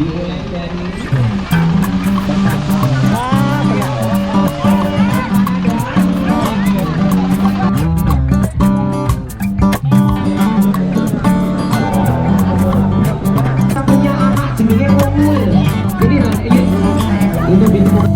dimulai dari punya anak sebenarnya unggul. Jadi ini bisa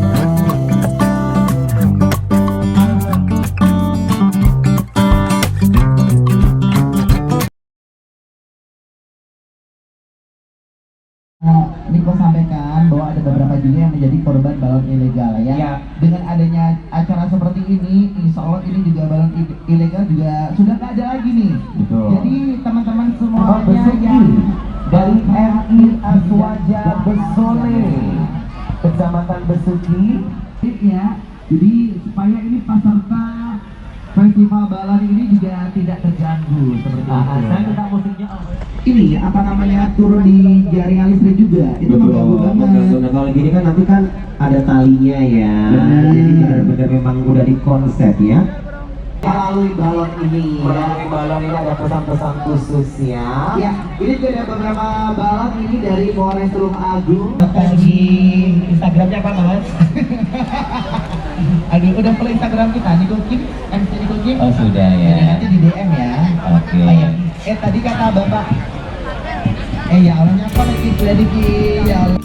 Niko sampaikan bahwa ada beberapa juga yang menjadi korban balon ilegal ya. Ya. Dengan adanya acara seperti ini, insya Allah ini juga balon ilegal juga sudah nggak ada lagi nih. Betul. Jadi teman-teman semuanya yang dari RI Aswaja Besole, Kecamatan Besuki, ya. Jadi supaya ini peserta festival balon ini juga tidak terganggu seperti itu. Saya minta musiknya ini apa namanya turun di jaringan listrik juga. Itu mengganggu banget. Nah kalau gini kan nanti kan ada talinya ya. Jadi benar-benar memang udah di konsep ya. Melalui balon ini, Melalui balon ini ada pesan-pesan khusus ya. ya, ini juga ada beberapa balon ini dari Polres Tulung Agung. Di Instagramnya apa mas? Aduh, udah follow Instagram kita, Niko Kim, MC Niko Kim. Oh sudah ya. Jadi nanti di DM ya. Oke. Tadi kata bapak, ya orangnya apa lagi sudah ya Allah.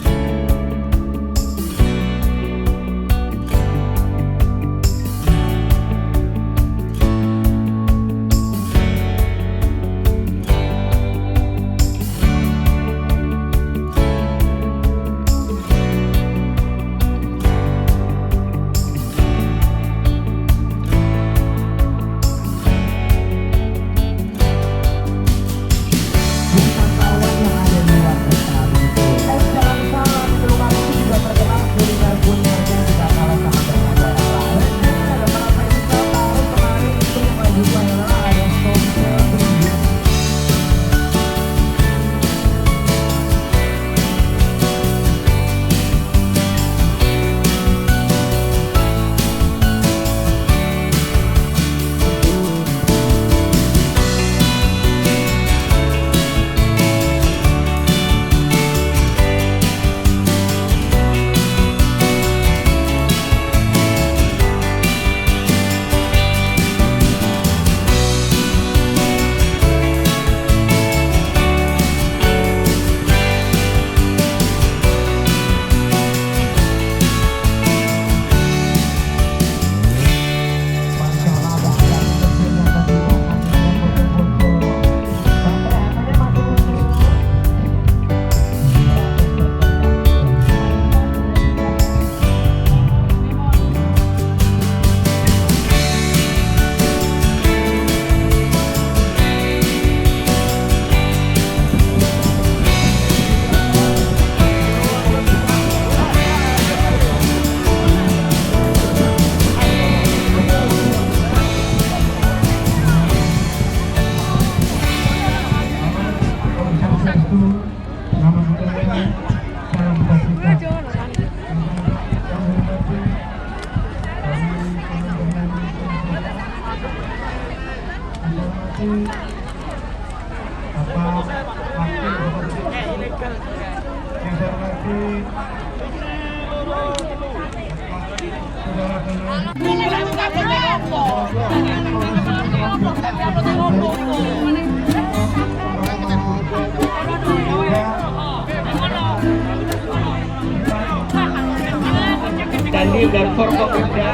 Dandim dan Forkopimda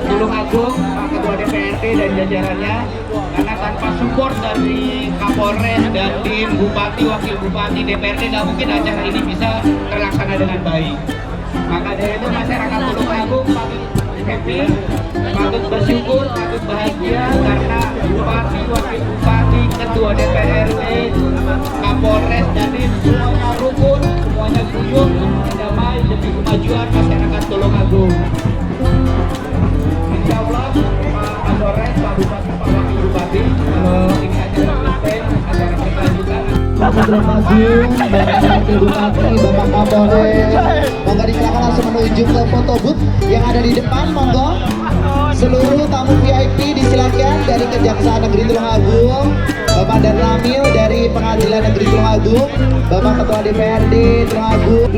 Tulung Agung, Pak Ketua DPRD dan jajarannya, karena tanpa support dari Kapolres, Dandim, Bupati, Wakil Bupati, DPRD nggak mungkin acara ini bisa terlaksana dengan baik. Maka dari itu masyarakat Tulung Agung patut happy, patut bersyukur, patut bahagia karena Bupati, Wakil Bupati, Ketua DPRD, Kapolres, Dandim semuanya rukun, semuanya guyup, damai demi kemajuan masyarakat Tulung Agung. Insya Allah Pak Kapolres, Pak Bupati, Pak Wakil Bupati, kalau ini acara penting, acara berkelanjutan. Tulung Agung, Bapak Wakil Bupati, Bapak Kapolres. Monggo disilakan langsung menuju ke foto booth yang ada di depan, monggo. Seluruh tamu VIP disilakan dari Kejaksaan Negeri Tulung Agung, Bapak Dan Ramil dari Pengadilan Negeri Tulung Agung, Bapak Ketua DPRD Tulung Agung,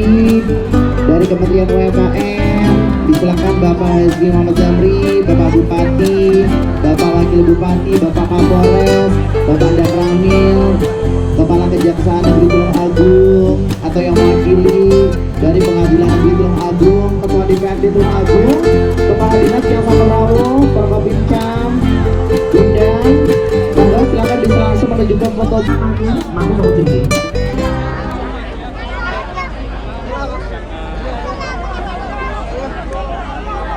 dari Kementerian UMKM, disilakan Bapak Rizky Muhammad Zamri, Bapak Bupati, Bapak Wakil Bupati, Bapak Kapolres, Bapak Dan Ramil, Kepala Kejaksaan Negeri Tulung Agung atau yang mewakili dari Pengadilan Negeri Tulung Agung, Ketua DPRD Tulung Agung, Kepala Dinas Jasa Perahu, Forkopincam, Undang, monggo silakan bisa langsung menuju ke foto. Mau mau tinggi.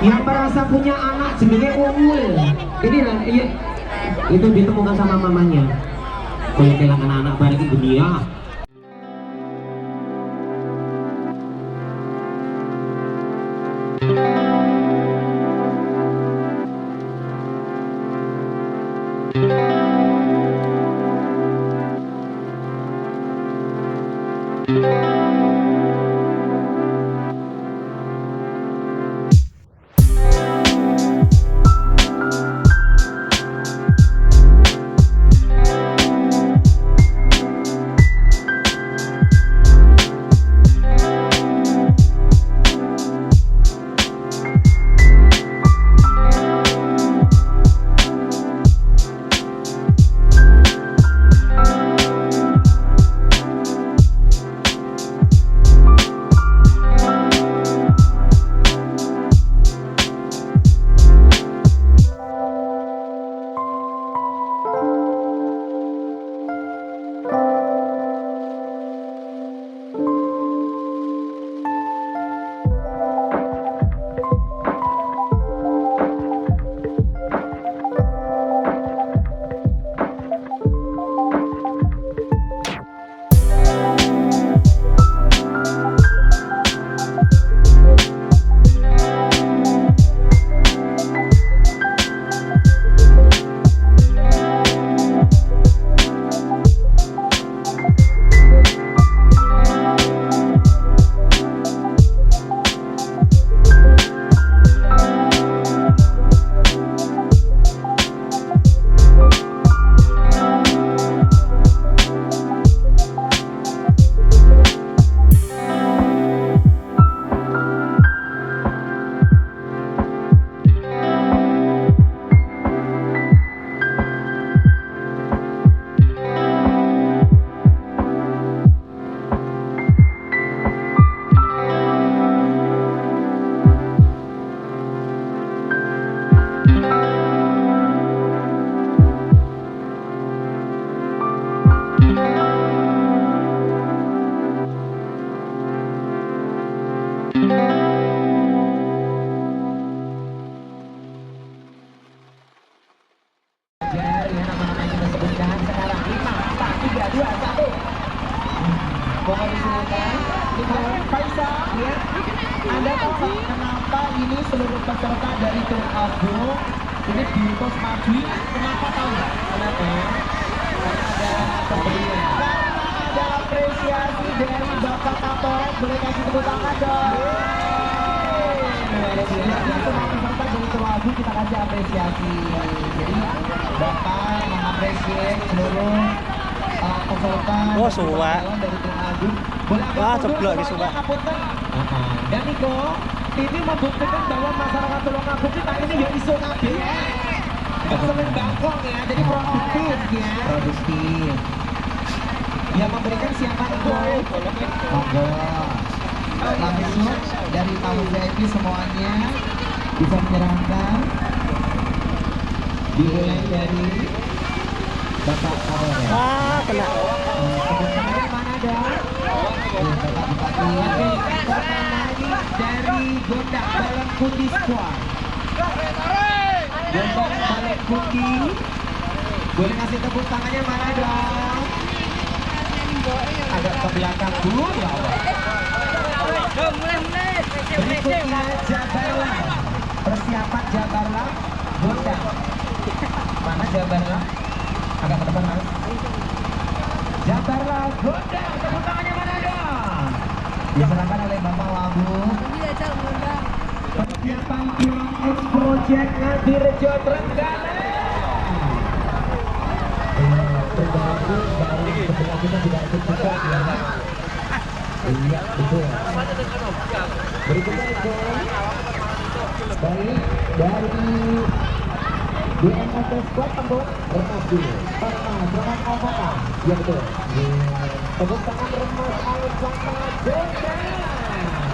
Yang merasa punya anak jenenge Uul. Ini lah, iya. Itu ditemukan sama mamanya. Kalau kehilangan anak balik ke dunia. Mohon disilakan. Faisal, ya. Anda tahu nggak kenapa ini seluruh peserta dari Tulung Agung ini diutus maju? Kenapa tahu nggak? Kenapa? Karena ada pemberian. Karena ada apresiasi dari Bapak Kapolres. Boleh kasih tepuk tangan dong. Jadi semua peserta dari Tulung Agung kita kasih apresiasi. Jadi Bapak mengapresiasi seluruh peserta dari Tulung Agung. Wah, ceblok di Subah. Dan Niko, ini membuktikan bahwa masyarakat Tulung Agung kita ini ya iso kabeh. Semen bangkong ya, jadi produktif ya. Produktif. Yang memberikan siapa itu? Monggo. Langsung dari tamu VIP semuanya bisa menyerahkan dimulai dari Bapak Kapolres. Ah, kena. Kemudian mana dong? Bapak Bupati. Pertama dari Gondang Balon Putih Squad. Gondang Balon Putih. Boleh kasih tepuk tangannya mana dong? Agak ke belakang dulu ya Allah. Berikutnya Jabarlah. Persiapan Jabarlah. Gondang. Mana Jabarlah? Agak ke depan mas. Jabarlah. adalah Gondang. Tepuk tangannya mana dong? Diserahkan oleh Bapak Wagub. Persiapan tim X Project Ngadirejo Trenggalek. Tergabung baru sebenarnya kita tidak ikut juga ya. Iya betul. Berikutnya itu baik dari DMS Squad Tembok remas dulu. Remas Omaka. Iya betul. Tepuk tangan remas Alexander Jenda.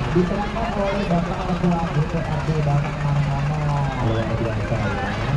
Diserahkan oleh Bapak Ketua DPRD Bapak Marmono. Luar biasa ya.